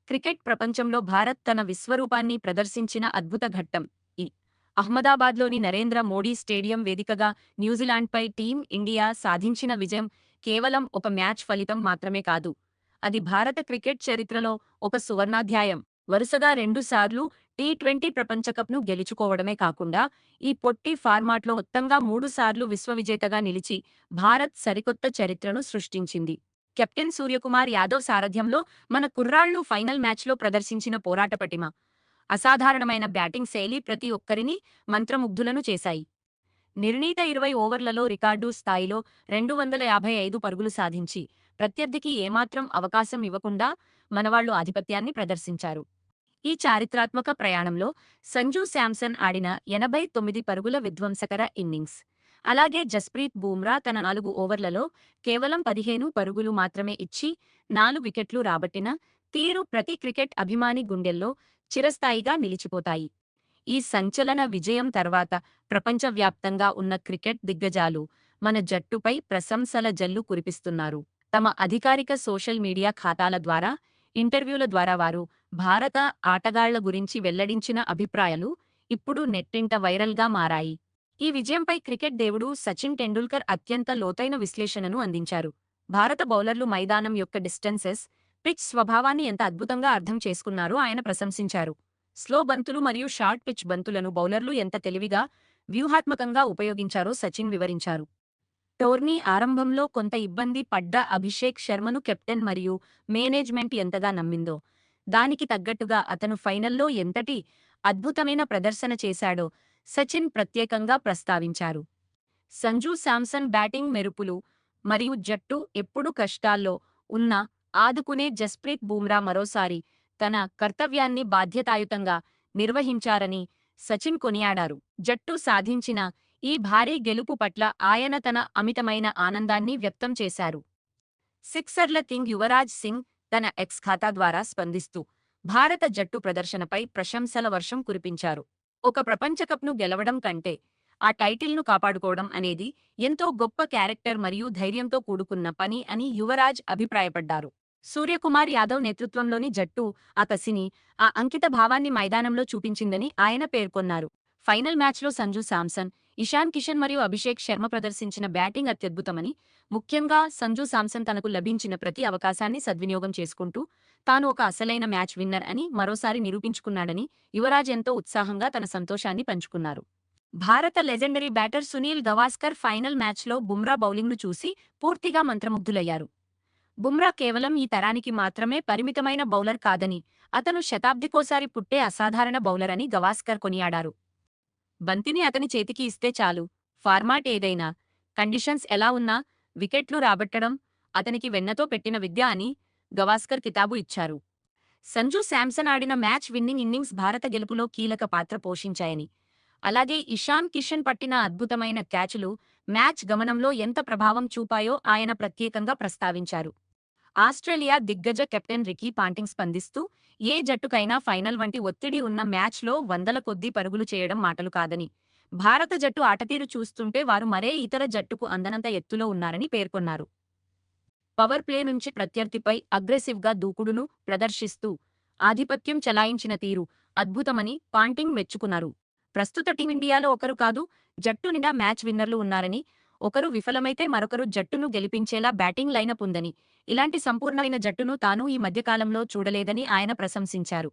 Cricket ప్రపంచంలో భారత్ తన విశ్వరూపాన్ని ప్రదర్శించిన అద్భుత ఘట్టం ఈ అహ్మదాబాద్లోని నరేంద్ర మోడీ స్టేడియం వేదికగా న్యూజిలాండ్పై టీం ఇండియా సాధించిన విజయం కేవలం ఒక మ్యాచ్ ఫలితం మాత్రమే కాదు. అది భారత క్రికెట్ చరిత్రలో ఒక సువర్ణాధ్యాయం. వరుసగా రెండుసార్లు టీ20 ప్రపంచకప్ను గెలుచుకోవడమే కాకుండా ఈ పొట్టి ఫార్మాట్లో మొత్తంగా మూడుసార్లు విశ్వవిజేతగా నిలిచి భారత్ సరికొత్త చరిత్రను సృష్టించింది. కెప్టెన్ సూర్యకుమార్ యాదవ్ సారథ్యంలో మన కుర్రాళ్లు ఫైనల్ మ్యాచ్లో ప్రదర్శించిన పోరాట పటిమ, అసాధారణమైన బ్యాటింగ్ శైలి ప్రతి ఒక్కరిని మంత్రముగ్ధులను చేశాయి. నిర్ణీత 20 ఓవర్లలో రికార్డు స్థాయిలో 255 పరుగులు సాధించి ప్రత్యర్థికి ఏమాత్రం అవకాశం ఇవ్వకుండా మనవాళ్లు ఆధిపత్యాన్ని ప్రదర్శించారు. ఈ చారిత్రాత్మక ప్రయాణంలో సంజూ శాంసన్ ఆడిన 89 పరుగుల విధ్వంసకర ఇన్నింగ్స్, అలాగే జస్ప్రీత్ బూమ్రా తన 4 ఓవర్లలో కేవలం 15 పరుగులు మాత్రమే ఇచ్చి 4 వికెట్లు రాబట్టిన తీరు ప్రతి క్రికెట్ అభిమాని గుండెల్లో చిరస్థాయిగా నిలిచిపోతాయి. ఈ సంచలన విజయం తర్వాత ప్రపంచవ్యాప్తంగా ఉన్న క్రికెట్ దిగ్గజాలు మన జట్టుపై ప్రశంసల జల్లు కురిపిస్తున్నారు. తమ అధికారిక సోషల్ మీడియా ఖాతాల ద్వారా, ఇంటర్వ్యూల ద్వారా వారు భారత ఆటగాళ్ల గురించి వెల్లడించిన అభిప్రాయాలు ఇప్పుడు నెట్టింట వైరల్గా మారాయి. ఈ విజయంపై క్రికెట్ దేవుడు సచిన్ టెండూల్కర్ అత్యంత లోతైన విశ్లేషణను అందించారు. భారత బౌలర్లు మైదానం యొక్క డిస్టెన్సెస్, పిచ్ స్వభావాన్ని ఎంత అద్భుతంగా అర్థం చేసుకున్నారో ఆయన ప్రశంసించారు. స్లో బంతులు మరియు షార్ట్ పిచ్ బంతులను బౌలర్లు ఎంత తెలివిగా, వ్యూహాత్మకంగా ఉపయోగించారో సచిన్ వివరించారు. టోర్నీ ఆరంభంలో కొంత ఇబ్బంది పడ్డ అభిషేక్ శర్మను కెప్టెన్ మరియు మేనేజ్మెంట్ ఎంతగా నమ్మిందో, దానికి తగ్గట్టుగా అతను ఫైనల్లో ఎంతటి అద్భుతమైన ప్రదర్శన చేశాడో సచిన్ ప్రత్యేకంగా ప్రస్తావించారు. సంజూ శాంసన్ బ్యాటింగ్ మెరుపులు మరియు జట్టు ఎప్పుడు కష్టాల్లో ఉన్నా ఆదుకునే జస్ప్రీత్ బూమ్రా మరోసారి తన కర్తవ్యాన్ని బాధ్యతాయుతంగా నిర్వహించారని సచిన్ కొనియాడారు. జట్టు సాధించిన ఈ భారీ గెలుపు పట్ల ఆయన తన అమితమైన ఆనందాన్ని వ్యక్తం చేశారు. సిక్సర్ల కింగ్ యువరాజ్ సింగ్ తన ఎక్స్ ఖాతా ద్వారా స్పందిస్తూ భారత జట్టు ప్రదర్శనపై ప్రశంసల వర్షం కురిపించారు. ఒక ప్రపంచకప్ను గెలవడం కంటే ఆ టైటిల్ను కాపాడుకోవడం అనేది ఎంతో గొప్ప క్యారెక్టర్ మరియు ధైర్యంతో కూడుకున్న పని అని యువరాజ్ అభిప్రాయపడ్డారు. సూర్యకుమార్ యాదవ్ నేతృత్వంలోని జట్టు ఆ కసిని, ఆ అంకిత భావాన్ని మైదానంలో చూపించిందని ఆయన పేర్కొన్నారు. ఫైనల్ మ్యాచ్లో సంజూ శాంసన్, ఇషాన్ కిషన్ మరియు అభిషేక్ శర్మ ప్రదర్శించిన బ్యాటింగ్ అత్యద్భుతమని, ముఖ్యంగా సంజూ శాంసన్ తనకు లభించిన ప్రతి అవకాశాన్ని సద్వినియోగం చేసుకుంటూ తాను ఒక అసలైన మ్యాచ్ విన్నర్ అని మరోసారి నిరూపించుకున్నాడని యువరాజ్ ఎంతో ఉత్సాహంగా తన సంతోషాన్ని పంచుకున్నారు. భారత legendary batter Sunil Gavaskar final మ్యాచ్లో బుమ్రా బౌలింగ్ను చూసి పూర్తిగా మంత్రముగ్ధులయ్యారు. బుమ్రా కేవలం ఈ తరానికి మాత్రమే పరిమితమైన బౌలర్ కాదని, అతను శతాబ్దికోసారి పుట్టే అసాధారణ బౌలర్ అని గవాస్కర్ కొనియాడారు. బంతిని అతని చేతికి ఇస్తే చాలు, ఫార్మాట్ ఏదైనా, కండిషన్స్ ఎలా ఉన్నా వికెట్లు రాబట్టడం అతనికి వెన్నతో పెట్టిన విద్య అని గవాస్కర్ కితాబు ఇచ్చారు. సంజూ శాంసన్ ఆడిన మ్యాచ్ విన్నింగ్ ఇన్నింగ్స్ భారత గెలుపులో కీలక పాత్ర పోషించాయని, అలాగే ఇషాన్ కిషన్ పట్టిన అద్భుతమైన క్యాచులు మ్యాచ్ గమనంలో ఎంత ప్రభావం చూపాయో ఆయన ప్రత్యేకంగా ప్రస్తావించారు. ఆస్ట్రేలియా దిగ్గజ కెప్టెన్ రికీ పాంటింగ్ స్పందిస్తూ ఏ జట్టుకైనా ఫైనల్ వంటి ఒత్తిడి ఉన్న మ్యాచ్లో వందల కొద్దీ పరుగులు చేయడం మాటలు కాదని, భారత జట్టు ఆటతీరు చూస్తుంటే వారు మరే ఇతర జట్టుకు అందనంత ఎత్తులో ఉన్నారని పేర్కొన్నారు. పవర్ ప్లే నుంచి ప్రత్యర్థిపై అగ్రెసివ్గా దూకుడును ప్రదర్శిస్తూ ఆధిపత్యం చెలాయించిన తీరు అద్భుతమని పాంటింగ్ మెచ్చుకున్నారు. ప్రస్తుత టీమిండియాలో ఒకరు కాదు, జట్టు నిండా మ్యాచ్ విన్నర్లు ఉన్నారని, ఒకరు విఫలమైతే మరొకరు జట్టును గెలిపించేలా బ్యాటింగ్ లైనప్ ఉందని, ఇలాంటి సంపూర్ణమైన జట్టును తాను ఈ మధ్యకాలంలో చూడలేదని ఆయన ప్రశంసించారు.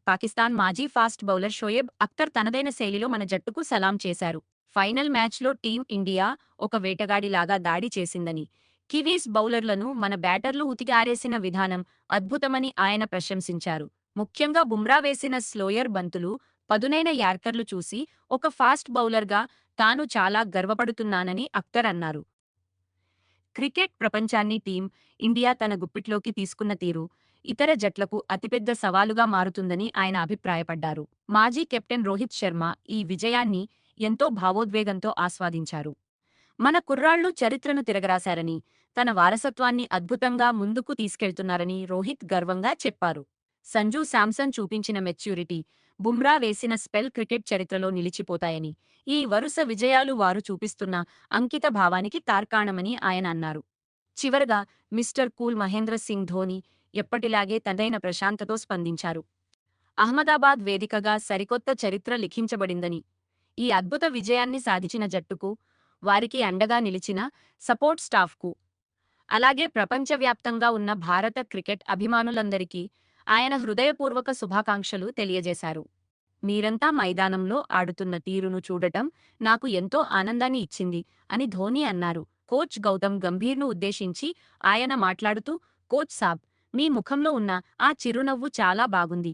పాకిస్తాన్ మాజీ ఫాస్ట్ బౌలర్ షోయబ్ అఖ్తర్ తనదైన శైలిలో మన జట్టుకు సలాం చేశారు. ఫైనల్ మ్యాచ్లో టీం ఇండియా ఒక వేటగాడిలాగా దాడి చేసిందని, కివీస్ బౌలర్లను మన బ్యాటర్లు ఉతికి ఆరేసిన విధానం అద్భుతమని ఆయన ప్రశంసించారు. ముఖ్యంగా బుమ్రా వేసిన స్లోయర్ బంతులు, పదునైన యార్కర్లు చూసి ఒక ఫాస్ట్ బౌలర్గా తాను చాలా గర్వపడుతున్నానని అఖ్తర్ అన్నారు. క్రికెట్ ప్రపంచాన్ని టీం ఇండియా తన గుప్పిట్లోకి తీసుకున్న తీరు ఇతర జట్లకు అతిపెద్ద సవాలుగా మారుతుందని ఆయన అభిప్రాయపడ్డారు. మాజీ కెప్టెన్ రోహిత్ శర్మ ఈ విజయాన్ని ఎంతో భావోద్వేగంతో ఆస్వాదించారు. మన కుర్రాళ్లు చరిత్రను తిరగరాశారని, తన వారసత్వాన్ని అద్భుతంగా ముందుకు తీసుకెళ్తున్నారని రోహిత్ గర్వంగా చెప్పారు. సంజూ శాంసన్ చూపించిన మెచ్యూరిటీ, బుమ్రా వేసిన స్పెల్ క్రికెట్ చరిత్రలో నిలిచిపోతాయని, ఈ వరుస విజయాలు వారు చూపిస్తున్న అంకిత భావానికి తార్కాణమని ఆయన అన్నారు. చివరగా మిస్టర్ కూల్ మహేంద్ర సింగ్ ధోని ఎప్పటిలాగే తనదైన ప్రశాంతతో స్పందించారు. అహ్మదాబాద్ వేదికగా సరికొత్త చరిత్ర లిఖించబడిందని, ఈ అద్భుత విజయాన్ని సాధించిన జట్టుకు, వారికి అండగా నిలిచిన సపోర్ట్ స్టాఫ్‌కు, అలాగే ప్రపంచవ్యాప్తంగా ఉన్న భారత క్రికెట్ అభిమానులందరికీ ఆయన హృదయపూర్వక శుభాకాంక్షలు తెలియజేశారు. మీరంతా మైదానంలో ఆడుతున్న తీరును చూడటం నాకు ఎంతో ఆనందాన్ని ఇచ్చింది అని ధోనీ అన్నారు. కోచ్ గౌతమ్ గంభీర్ను ఉద్దేశించి ఆయన మాట్లాడుతూ, కోచ్ సాబ్, మీ ముఖంలో ఉన్న ఆ చిరునవ్వు చాలా బాగుంది.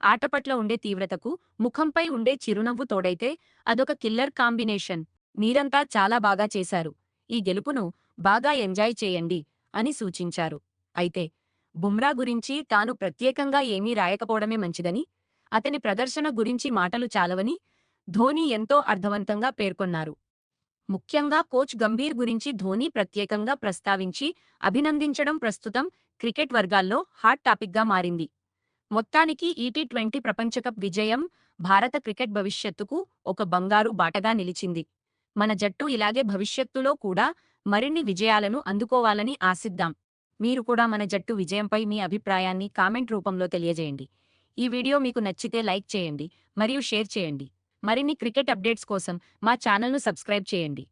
ఆట పట్ల ఉండే తీవ్రతకు ముఖంపై ఉండే చిరునవ్వు తోడైతే అదొక కిల్లర్ కాంబినేషన్. మీరంతా చాలా బాగా చేశారు. ఈ గెలుపును బాగా ఎంజాయ్ చేయండి అని సూచించారు. అయితే బుమ్రా గురించి తాను ప్రత్యేకంగా ఏమీ రాయకపోవడమే మంచిదని, అతని ప్రదర్శన గురించి మాటలు చాలవని ధోనీ ఎంతో అర్థవంతంగా పేర్కొన్నారు. ముఖ్యంగా కోచ్ గంభీర్ గురించి ధోనీ ప్రత్యేకంగా ప్రస్తావించి అభినందించడం ప్రస్తుతం క్రికెట్ వర్గాల్లో హాట్ టాపిక్గా మారింది. మొత్తానికి టీ20 ప్రపంచకప్ విజయం భారత క్రికెట్ భవిష్యత్తుకు ఒక బంగారు బాటగా నిలిచింది. మన జట్టు ఇలాగే భవిష్యత్తులో కూడా మరిన్ని విజయాలను అందుకోవాలని ఆశిద్దాం. మీరు కూడా మన జట్టు విజయంపై మీ అభిప్రాయాన్ని కామెంట్ రూపంలో తెలియజేయండి. ఈ వీడియో మీకు నచ్చితే లైక్ చేయండి మరియు షేర్ చేయండి. మరిన్ని క్రికెట్ అప్డేట్స్ కోసం మా ఛానల్ను సబ్స్క్రైబ్ చేయండి.